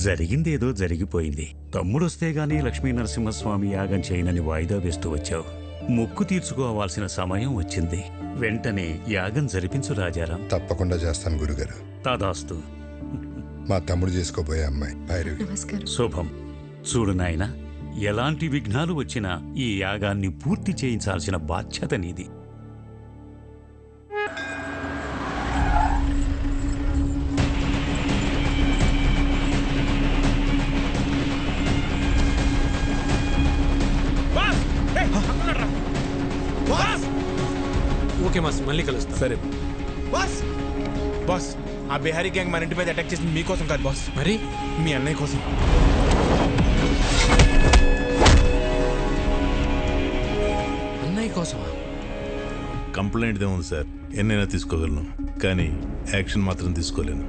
జరిగిందేదో జరిగిపోయింది. తమ్ముడొస్తే గానీ లక్ష్మీ నరసింహస్వామి యాగం చేయనని వాయిదా వేస్తూ వచ్చావు. మొక్కు తీర్చుకోవాల్సిన సమయం వచ్చింది. వెంటనే యాగం జరిపించు రాజారాం. తప్పకుండా చేస్తాను గురుగారు. తదాస్తు. మా తమ్ముడు చేసుకోబోయే అమ్మాయి భైరవి. శుభం. చూడు నాయనా, ఎలాంటి విఘ్నాలు వచ్చినా ఈ యాగాన్ని పూర్తి చేయించాల్సిన బాధ్యత నీది. ఓకే మాస్, మళ్ళీ కలుస్తా. సరే బాస్. బాస్, ఆ బిహారీ గ్యాంగ్ మన ఇంటి మీద అటాక్ చేసింది మీకోసం కాదు బాస్, మరి మీ అన్నయ్య కోసం. అన్నయ్య కోసమా? కంప్లైంట్ ఏముంది సార్, ఎన్నైనా తీసుకోగలను, కానీ యాక్షన్ మాత్రం తీసుకోలేను.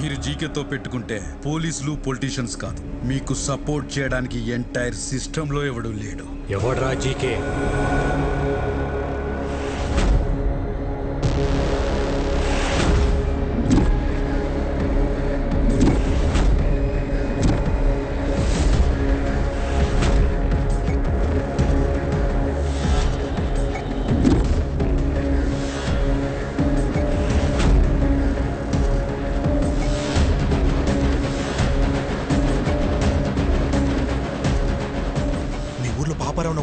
మీరు జీకేతో పెట్టుకుంటే పోలీసులు పొలిటీషియన్స్ కాదు, మీకు సపోర్ట్ చేయడానికి ఎంటైర్ సిస్టంలో ఎవడూ లేడు. ఎవడ్రా జీకే?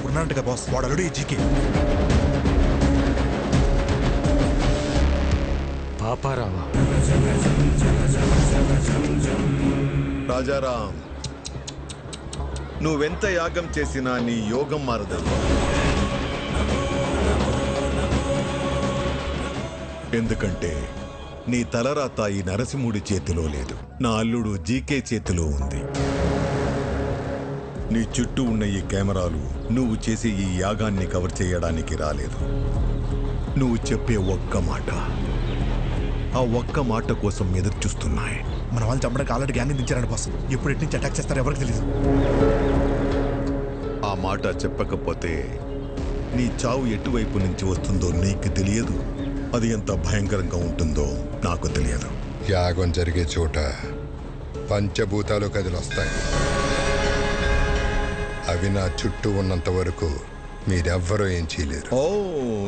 ఉన్నారంట బాస్, వాడు అల్లుడు ఈ జీకే. పాపారావా? రాజారాం, నువ్వెంత యాగం చేసినా నీ యోగం మారదు. ఎందుకంటే నీ తలరాత ఈ నరసింహుడి చేతిలో లేదు, నా అల్లుడు జీకే చేతిలో ఉంది. నీ చుట్టూ ఉన్న ఈ కెమెరాలు నువ్వు చేసే ఈ యాగాన్ని కవర్ చేయడానికి రాలేదు. నువ్వు చెప్పే ఒక్క మాట, ఆ ఒక్క మాట కోసం ఎదురు చూస్తున్నాయి. మన వాళ్ళు చంపడానికి ఆల్రెడీ గ్యాంగ్ దించారండి బాస్, ఎప్పుడు ఎటు నుంచి అటాక్ చేస్తారో ఎవరికి తెలియదు. ఆ మాట చెప్పకపోతే నీ చావు ఎటువైపు నుంచి వస్తుందో నీకు తెలియదు, అది ఎంత భయంకరంగా ఉంటుందో నాకు తెలియదు. యాగం జరిగే చోట పంచభూతాలు కదిలొస్తాయి. అవి నా చుట్టూ ఉన్నంత వరకు మీరెవ్వరూ ఏం చేయలేరు. ఓ,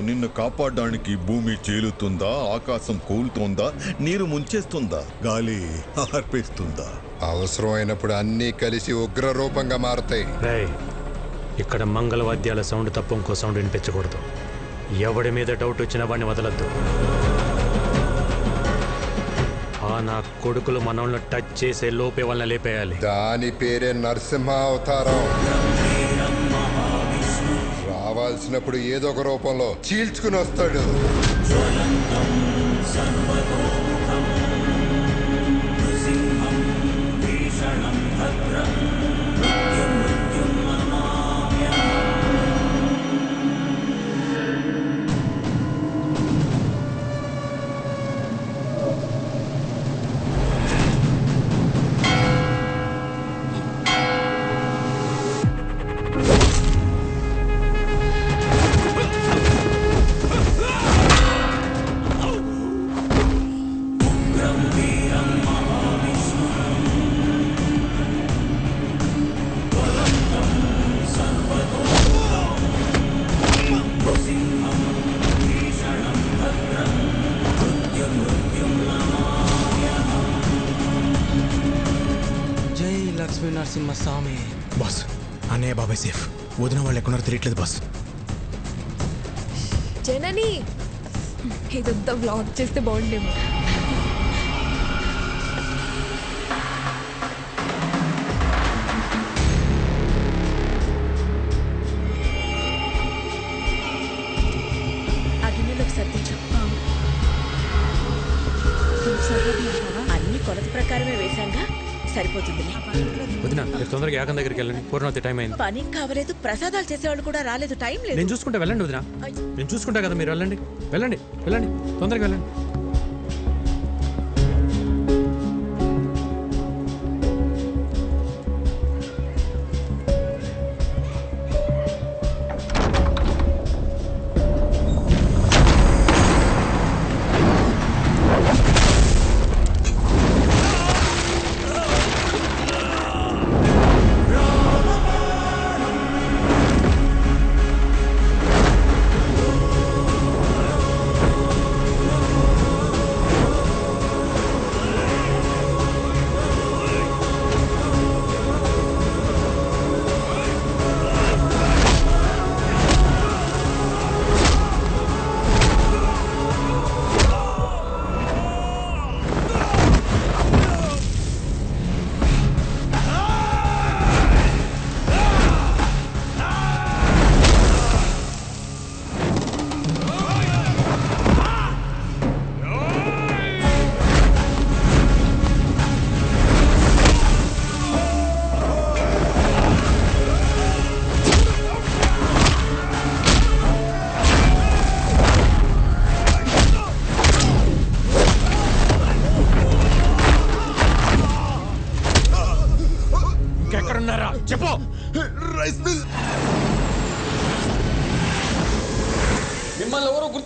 నిన్ను కాపాడడానికి భూమి చీలుతుందా, ఆకాశం కూలుతుందా, నీరు ముంచేస్తుందా, గాలి ఆర్పేస్తుందా? అవసరమైనప్పుడు అన్నీ కలిసి ఉగ్ర రూపంగా మారతాయి. ఇక్కడ మంగళవాద్యాల సౌండ్ తప్ప ఇంకో సౌండ్ వినిపించకూడదు. ఎవడి మీద డౌట్ వచ్చినా వాడిని వదలద్దు. నా కొడుకులు మనల్ని టచ్ చేసే లోపే వాళ్ళని లేపేయాలి. దాని పేరే నరసింహ అవతారం. రావాల్సినప్పుడు ఏదో ఒక రూపంలో చీల్చుకుని వస్తాడు. నరసింహస్వామి. బాస్, అన్నయ్య బాబాయ్ సేఫ్, వదిన వాళ్ళు ఎక్కడున్నారో తెలియట్లేదు బాస్. జనని, ఇదంతా వ్లాగ్ చేస్తే బాగుండేమో. అన్ని కొలత ప్రకారమే వేశాంగా, సరిపోతుంది. వదినా, తొందరగా యాగం దగ్గరికి వెళ్ళండి, పూర్ణవతి టైం అయింది. పని కావలేదు, ప్రసాదాలు చేసేవాళ్ళు కూడా రాలేదు, టైం లేదు. నేను చూసుకుంటా, వెళ్ళండి వదినా, నేను చూసుకుంటా కదా, మీరు వెళ్ళండి వెళ్ళండి వెళ్ళండి, తొందరగా వెళ్ళండి.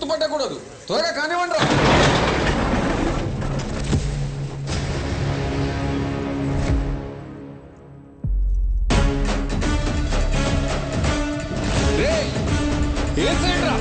గుర్తుపట్టకూడదు. త్వరగా కానివ్వండి రా. రేయ్, ఏ సైడ్ రా?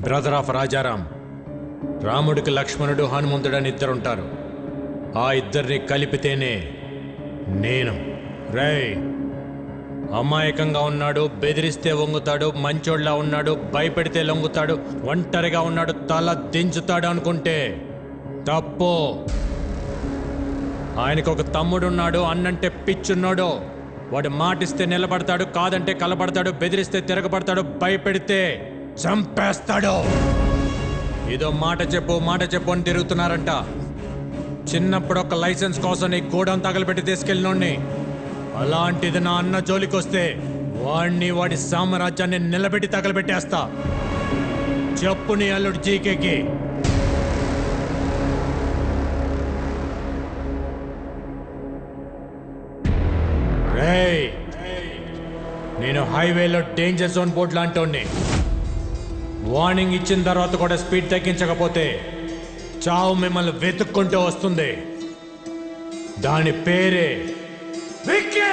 Brother of Rajaram. రాముడికి లక్ష్మణుడు హనుమంతుడు అని ఇద్దరుంటారు. ఆ ఇద్దరిని కలిపితేనే నేను. రేయ్, అమాయకంగా ఉన్నాడు, బెదిరిస్తే వంగుతాడు, మంచోళ్ళ ఉన్నాడు, భయపెడితే లొంగుతాడు, ఒంటరిగా ఉన్నాడు, తల దించుతాడు అనుకుంటే తప్పు. ఆయనకు ఒక తమ్ముడున్నాడు, అన్నంటే పిచ్చున్నాడు. వాడు మాటిస్తే నిలబడతాడు, కాదంటే కలబడతాడు, బెదిరిస్తే తిరగబడతాడు, భయపెడితే చంపేస్తాడు. ఏదో మాట చెప్పు అని తిరుగుతున్నారంట. చిన్నప్పుడు ఒక లైసెన్స్ కోసం నీ గోడౌన్ తగలబెట్టి తీసుకెళ్ళినోడిని. అలాంటిది నా అన్న జోలికొస్తే వాడిని, వాడి సామ్రాజ్యాన్ని నిలబెట్టి తగలబెట్టేస్తా. చెప్పు నీ అల్లుడు జీకేకి. రేయ్, నేను హైవేలో డేంజర్ జోన్ బోర్డు లాంటి వార్నింగ్ ఇచ్చిన తర్వాత కూడా స్పీడ్ తగ్గించకపోతే చావు మిమ్మల్ని వెతుక్కుంటూ వస్తుంది. దాని పేరే విక్కీ.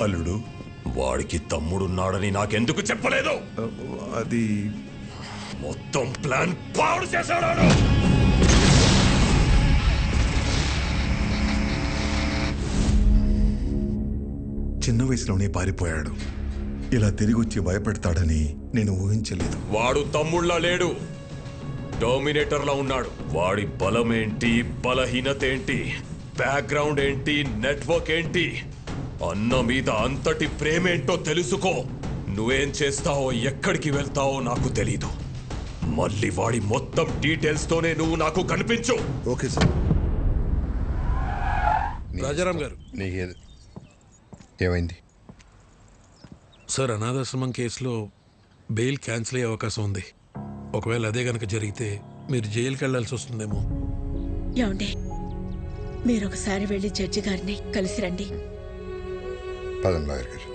అల్లుడు వాడికి తమ్ముడున్నాడని నాకెందుకు చెప్పలేదు? అది మొత్తం ప్లాన్ పాడు చేశాడు. చిన్న వయసులోనే పారిపోయాడు. ఇలా తిరిగి వచ్చి భయపెడతాడని నేను ఊహించలేదు. వాడు తమ్ముళ్ళ లేడు, డామినేటర్లా ఉన్నాడు. వాడి బలమేంటి, బలహీనత ఏంటి, బ్యాక్గ్రౌండ్ ఏంటి, నెట్వర్క్ ఏంటి, అన్న మీద అంతటి ప్రేమేంటో తెలుసుకో. నువ్వేం చేస్తావో, ఎక్కడికి వెళ్తావో నాకు తెలీదు. మళ్ళీ వాడి మొత్తం డీటెయిల్స్ తోనే నువ్వు నాకు కనిపించు. Okay sir. రాజారాం గారు, నీకేది ఏమైంది సార్? అనాథాశ్రమం కేసులో బెయిల్ క్యాన్సిల్ అయ్యే అవకాశం ఉంది. ఒకవేళ అదే గనక జరిగితే మీరు జైలుకి వెళ్లాల్సి వస్తుందేమో. ఏమండి, మీరు ఒకసారి వెళ్ళి జడ్జి గారిని కలిసి రండి. పదం లాయర్ గారు.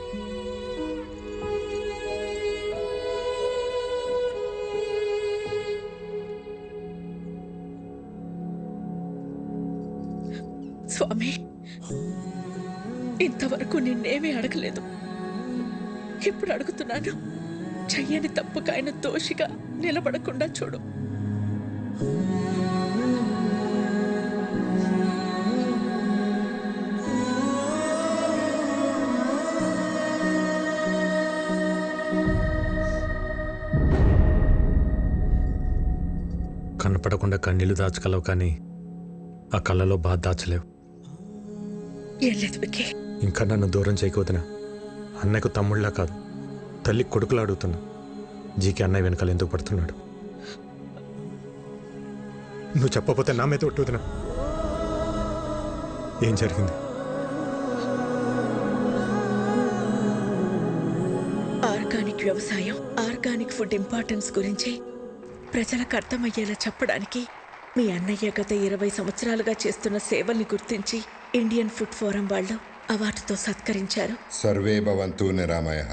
స్వామి, ఇంతవరకు నిన్నేమీ అడగలేదు. ఇప్పుడు అడుగుతున్నాను. చెయ్యని తప్పుకు ఆయన దోషిగా నిలబడకుండా చూడు. కనపడకుండా కన్నీళ్లు దాచగలవు, కానీ ఆ కళ్ళలో బాధ దాచలేవు. ఏం లేదు విక్కీ. ఇంకా నన్ను దూరం చేయకపోతున్నా. అన్నయ్యకు తమ్ముళ్ళ కాదు, తల్లి కొడుకులా అడుగుతున్నా. జీకే అన్నయ్య వెనకాల ఎందుకు పడుతున్నాడు? నువ్వు చెప్పకపోతే నా మీద ఒట్టుతున్నా. ఏం జరిగింది? ఆర్గానిక్ వ్యవసాయం, ఆర్గానిక్ ఫుడ్ ఇంపార్టెన్స్ గురించి ప్రజలకు అర్థమయ్యేలా చెప్పడానికి మీ అన్నయ్య గత 20 సంవత్సరాలుగా చేస్తున్న సేవల్ని గుర్తించి ఇండియన్ ఫుడ్ ఫోరం వాళ్ళు అవార్డుతో సత్కరించారు. సర్వే భవంతు నిరామయః.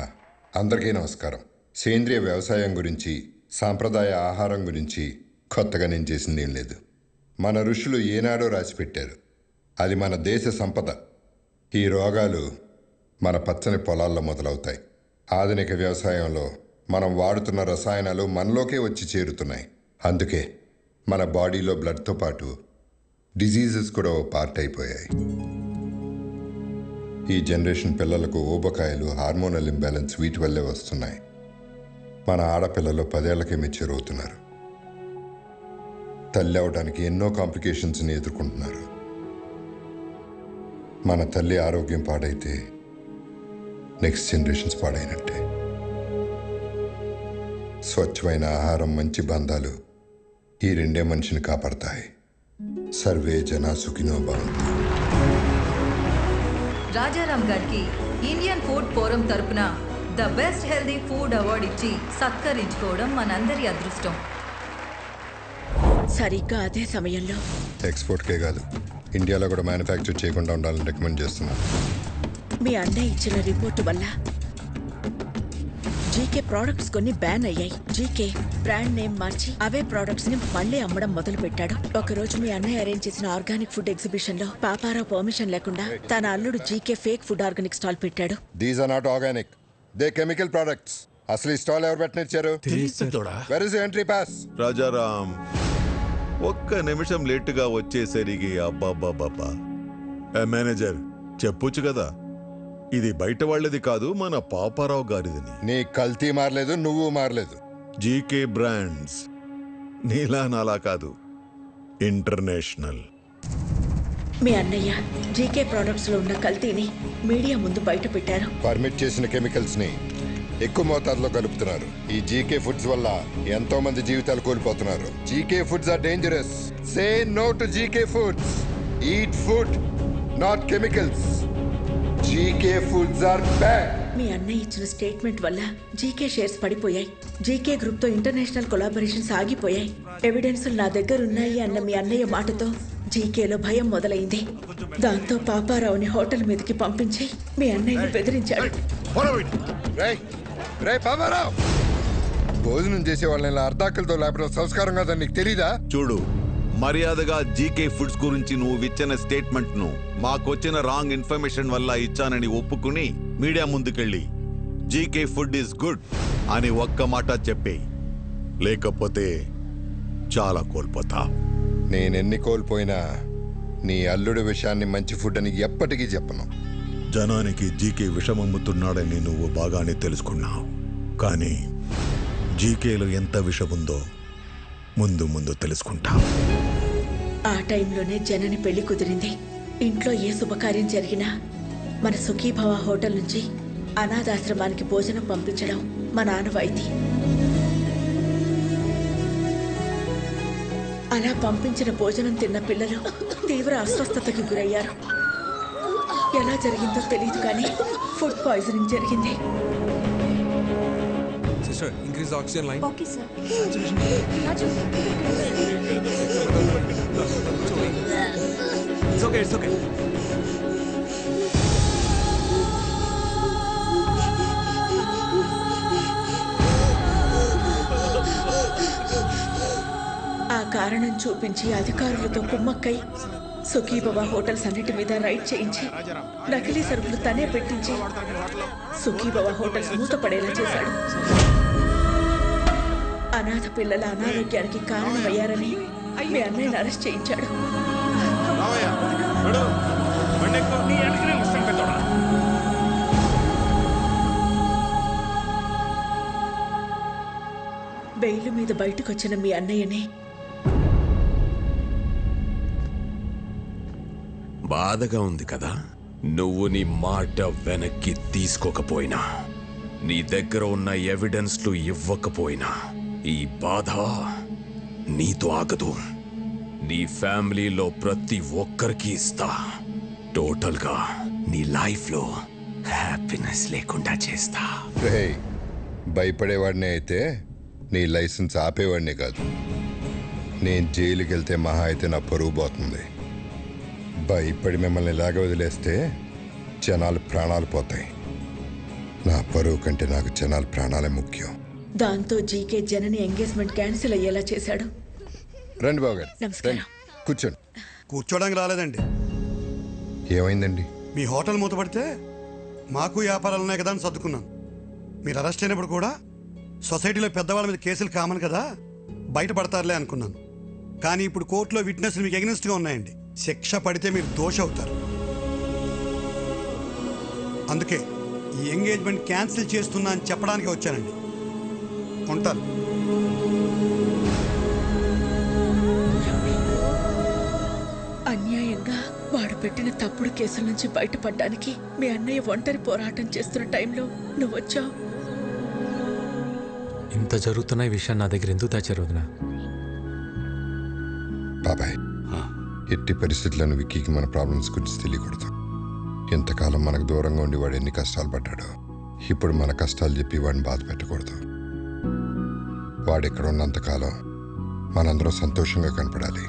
అందరికీ నమస్కారం. సేంద్రియ వ్యవసాయం గురించి, సాంప్రదాయ ఆహారం గురించి కొత్తగా నేను చేసింది ఏం లేదు. మన ఋషులు ఏనాడో రాసిపెట్టారు. అది మన దేశ సంపద. ఈ రోగాలు మన పచ్చని పొలాల్లో మొదలవుతాయి. ఆధునిక వ్యవసాయంలో మనం వాడుతున్న రసాయనాలు మనలోకే వచ్చి చేరుతున్నాయి. అందుకే మన బాడీలో బ్లడ్తో పాటు డిజీజెస్ కూడా ఓ పార్ట్ అయిపోయాయి. ఈ జనరేషన్ పిల్లలకు ఊబకాయలు, హార్మోనల్ ఇంబ్యాలెన్స్ వీటి వల్లే వస్తున్నాయి. మన ఆడపిల్లలు 10 ఏళ్లకే మెచ్యూర్ అవుతున్నారు. తల్లి అవడానికి ఎన్నో కాంప్లికేషన్స్ని ఎదుర్కొంటున్నారు. మన తల్లి ఆరోగ్యం పాడైతే నెక్స్ట్ జనరేషన్స్ పాడైనట్టే. స్వచ్ఛమైన ఆహారం, మంచి బంధాలు ఈ రెండే మనిషిని కాపాడతాయి. సర్వే జనా సుఖినో భవంతు. రాజారాం గారికి ఇండియన్ ఫుడ్ ఫోరం తరపున the best healthy food award ఇచ్చి సత్కరించుకోవడం మనందరి అదృష్టం. సరిగ్గా అదే సమయంలో ఎక్స్పోర్ట్కే కాదు, ఇండియాలో కూడా మ్యానుఫ్యాక్చర్ చేయకుండా ఉండాలని రికమెండ్ చేస్తున్నాను. మీ అన్నయ్య ఇచ్చిన రిపోర్టు వల్ల జీకే ప్రోడక్ట్స్ కొన్ని బ్యాన్ అయ్యాయి. జీకే బ్రాండ్ నేమ్ మార్చి అవే ప్రోడక్ట్స్ ని మళ్ళీ అమ్మడం మొదలు పెట్టాడు. ఒకరోజు మీ అన్నయ్య అరేంజ్ చేసిన ఆర్గానిక్ ఫుడ్ ఎగ్జిబిషన్ లో పాపారావు పర్మిషన్ లేకుండా తన అల్లుడు GK fake food organic stall పెట్టాడు. These are not organic, they chemical products. అసలు ఈ స్టాల్ ఎవరు పెట్టనిచ్చారు? Where is entry pass? Rajaram, ఒక్క నిమిషం లేటుగా వచ్చేసరికి అబ్బాబ్బాబ్బా. మేనేజర్ చెప్పొచ్చు కదా, ఇది బయట వాళ్ళది కాదు, మన పాపారావు గారిదని. నీ కల్తీ మారలేదు, నువ్వు మారలేదు. జీకే బ్రాండ్స్ నీలా నాలా కాదు, ఇంటర్నేషనల్. మీ అన్నయ్య జీకే ప్రోడక్ట్స్ లో ఉన్న కల్తీని మీడియా ముందు బయట పెట్టారు. పర్మిట్ చేసిన కెమికల్స్ ని ఎక్కువ మోతాదులో కలుపుతున్నారు. ఈ జీకే ఫుడ్స్ వల్ల ఎంతో మంది జీవితాలు కోల్పోతున్నారు. GK foods are dangerous. Say no to GK foods. Eat food, not chemicals. GK foods are bad. మీ అన్నయ్య ఇచ్చిన స్టేట్మెంట్ వల్ల జీకే షేర్స్ పడిపోయాయి. జీకే గ్రూప్ తో ఇంటర్నేషనల్ కొలాబరేషన్స్ ఆగిపోయాయి. ఎవిడెన్స్ నా దగ్గర ఉన్నాయి అన్న మీ అన్నయ్య మాటతో జీకేలో భయం మొదలైంది. దాంతో పాపారావుని హోటల్ మీదకి పంపించి మీ అన్నయ్యని బెదిరించాడు. భోజనం చేసే వాళ్ళని అర్ధాకలతో లేపడం సంస్కారం కాదని నీకు తెలీదా? చూడు, మర్యాదగా జీకే ఫుడ్స్ గురించి నువ్వు ఇచ్చిన స్టేట్మెంట్ ను మాకొచ్చిన రాంగ్ ఇన్ఫర్మేషన్ వల్ల ఇచ్చానని ఒప్పుకుని మీడియా ముందుకెళ్ళి జీకే ఫుడ్ ఈస్ గుడ్ అని ఒక్క మాట చెప్పే, లేకపోతే చాలా కోల్పోతా. నేనెన్ని కోల్పోయినా నీ అల్లుడి విషయాన్ని మంచి ఫుడ్ అని ఎప్పటికీ చెప్పను. జనానికి జీకే విషమమ్ముతున్నాడని నువ్వు బాగానే తెలుసుకున్నావు, కానీ జీకేలో ఎంత విషముందో ముందు ముందు తెలుసుకుంటా. ఆ టైంలోనే జనని పెళ్లి కుదిరింది. ఇంట్లో ఏ శుభకార్యం జరిగినా మన సుఖీభవ హోటల్ నుంచి అనాథాశ్రమానికి భోజనం పంపించడం మా ఆనవాయితీ. అలా పంపించిన భోజనం తిన్న పిల్లలు తీవ్ర అస్వస్థతకి గురయ్యారు. ఎలా జరిగిందో తెలియదు, కానీ ఫుడ్ పాయిజనింగ్ జరిగింది. Sister, increase oxygen line. Okay sir. It's okay, it's okay. ఆ కారణం చూపించి అధికారులతో కుమ్మక్కై సుఖీభవ హోటల్స్ అన్నిటి మీద రైడ్ చేయించి నకిలీ సరుకులు తనే పెట్టించి సుఖీభవ హోటల్స్ మూతపడేలా చేశాడు. అనాథ పిల్లల అనారోగ్యానికి కారణమయ్యారని మీ అన్నయ్యని అరెస్ట్ చేయించాడు. బెయిల్ మీద బయటకొచ్చిన మీ అన్నయ్యని బాధగా ఉంది కదా. నువ్వు నీ మాట వెనక్కి తీసుకోకపోయినా, నీ దగ్గర ఉన్న ఎవిడెన్స్లు ఇవ్వకపోయినా ఈ బాధ నీతో ఆగదు. నీ ఫ్యామిలీలో ప్రతి ఒక్కరికి ఇస్తా. టోటల్గా నీ లైఫ్లో హ్యాపీనెస్ లేకుండా చేస్తా. రేయ్, భయపడేవాడినే అయితే నీ లైసెన్స్ ఆపేవాడినే కాదు. నేను జైలుకి వెళ్తే మహా అయితే నా పరువు పోతుంది. భయపడి మిమ్మల్ని ఇలాగ వదిలేస్తే జనాలు ప్రాణాలు పోతాయి. నా పరువు కంటే నాకు జనాల ప్రాణాలే ముఖ్యం. దాంతో జీకే జనని ఎంగేజ్మెంట్ క్యాన్సిల్ అయ్యేలా చేశాడు. రండి బాబు గారు, నమస్కారం. రండి, కూర్చోండి. కూర్చోడానికి రాలేదండి. ఏమైందండి? మీ హోటల్ మూతపడితే మాకు వ్యాపారాలు ఉన్నాయి కదా అని సర్దుకున్నాను. మీరు అరెస్ట్ అయినప్పుడు కూడా సొసైటీలో పెద్దవాళ్ళ మీద కేసులు కామన్ కదా, బయటపడతారులే అనుకున్నాను. కానీ ఇప్పుడు కోర్టులో విట్నెస్లు మీకు ఎగ్నెస్ట్గా ఉన్నాయండి. శిక్ష పడితే మీరు దోషి అవుతారు. అందుకే ఈ ఎంగేజ్మెంట్ క్యాన్సిల్ చేస్తున్నా అని చెప్పడానికి వచ్చానండి. ఉంటాను. అన్యాయంగా వాడు పెట్టిన తప్పుడు కేసుల నుంచి బయటపడడానికి మీ అన్నయ్య ఒంటరి పోరాటం చేస్తున్న టైంలో నువ్వు వచ్చావు. ఇంత జరుగుతున్న ఈ విషయం నా దగ్గర ఎందుకు దాచారు వదినా? బాబాయ్, ఎట్టి పరిస్థితులను విక్కీకి మన ప్రాబ్లమ్స్ గురించి తెలియకూడదు. ఎంతకాలం మనకు దూరంగా ఉండి వాడు ఎన్ని కష్టాలు పడ్డాడో, ఇప్పుడు మన కష్టాలు చెప్పి వాడిని బాధ పెట్టకూడదు. వాడు ఇక్కడ ఉన్నంతకాలం మనందరం సంతోషంగా కనపడాలి.